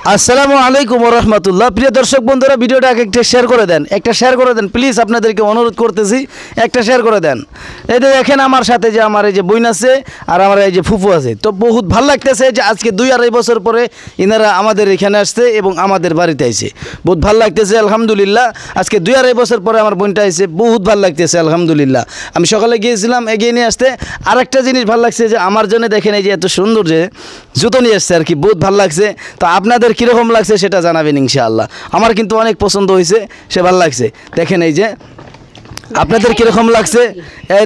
আসসালামু আলাইকুম ওয়া রাহমাতুল্লাহ। প্রিয় দর্শক বন্ধুরা, ভিডিওটা একটা শেয়ার করে দেন, একটা শেয়ার করে দেন প্লিজ, আপনাদেরকে অনুরোধ করতেছি, একটা শেয়ার করে দেন। এই যে দেখেন আমার সাথে যে আমার এই যে বোন আছে আর আমার এই যে ফুফু আছে, তো বহুত ভালো লাগতেছে যে আজকে 2-2.5 বছর পরে ইনারা আমাদের এখানে আসছে এবং আমাদের বাড়িতে আইছে। বহুত ভালো লাগতেছে আলহামদুলিল্লাহ। আজকে 2-2.5 বছর পরে আমার বোনটা আইছে, বহুত ভালো লাগতেছে আলহামদুলিল্লাহ। আমি সকালে গিয়েছিলাম এগিয়ে নিয়ে আসতে। আরেকটা জিনিস ভালো লাগছে যে আমার জন্য দেখেন এই যে এত সুন্দর যে জুতো নিয়ে আসছে আর কি, বহুত ভালো লাগছে। তো আপনাদের কীরকম লাগছে সেটা জানাবেন ইনশাআল্লাহ। আমার কিন্তু অনেক পছন্দ হয়েছে, সে ভালো লাগছে। দেখেন এই যে আপনাদের কীরকম লাগছে।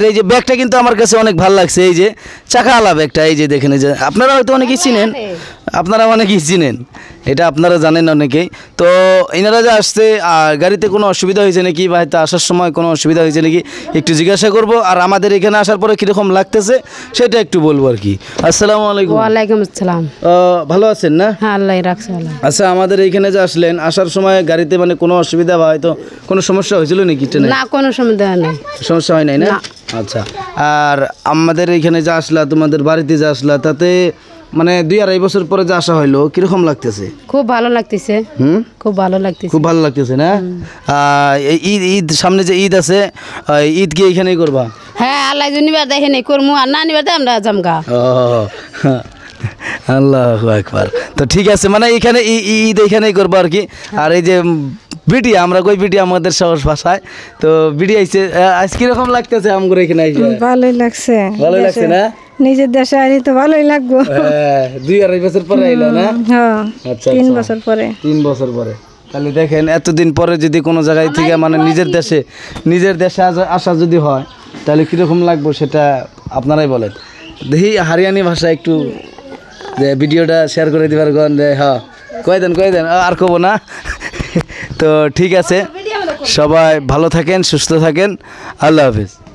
এই যে ব্যাগটা কিন্তু আমার কাছে অনেক ভালো লাগছে, এই যে চাকাওয়ালা ব্যাগটা, এই যে দেখেন, এই যে আপনারা হয়তো অনেকেই চিনেন, এটা আপনারা জানেন অনেকেই। তো এনারা যে আসছে গাড়িতে কোনো অসুবিধা হয়েছে নাকি বা হয়তো আসার সময় কোনো অসুবিধা হয়েছে নাকি একটু জিজ্ঞাসা করব, আর আমাদের এখানে আসার পরে কীরকম লাগতেছে সেটা একটু বলবো আর কি। আসসালামু আলাইকুম। ওয়ালাইকুম আসসালাম। ভালো আছেন না? হ্যাঁ, আল্লাহ রাখছে ভালো। আচ্ছা, আমাদের এইখানে যে আসলেন, আসার সময় গাড়িতে মানে কোনো অসুবিধা বা হয়তো কোনো সমস্যা হয়েছিল নাকি ট্রেনে? না, কোনো সমস্যা নেই। সমস্যা হয় নাই না? আচ্ছা। আর আমাদের এইখানে যে আসলা, তোমাদের বাড়িতে যে আসলা, তাতে মানে 2-2.5 বছর পরে যে আসা হইলো, কিরকম লাগতেছে? খুব ভালো লাগতেছে। খুব ভালো লাগতেছে। খুব ভালো লাগতেছে না? ঈদ সামনে যে ঈদ আছে, ঈদ কি এইখানেই করবা? হ্যাঁ, আল্লাহ নিবার দেখে নেই করমু, আর না নিবার আমরা জামগা। আল্লাহু আকবার। তো ঠিক আছে, মানে এখানে ঈদ এইখানেই করবো আর কি। আর এই যে বিটি, আমরা কই বিটি আমাদের সহজ ভাষায়, তো বিটি আইছে। আজ কিরকম লাগতেছে আমগুলো এখানে আইছে? ভালোই লাগছে। ভালোই লাগছে না? নিজের দেশে আইলে তো ভালোই লাগবো। 2-2.5 বছর পরে আইলো না? হ্যাঁ, আচ্ছা, 3 বছর পরে। 3 বছর পরে। তাহলে দেখেন, এতদিন পরে যদি কোনো জায়গায় থেকে মানে নিজের দেশে আসা যদি হয়, তাহলে কীরকম লাগবে সেটা আপনারাই বলেন। দেখি হারিয়ানি ভাষা একটু যে ভিডিওটা শেয়ার করে দিবার গন যে হ্যাঁ কয়ে দেন আর কব না। তো ঠিক আছে, সবাই ভালো থাকেন, সুস্থ থাকেন, আল্লাহ হাফিজ।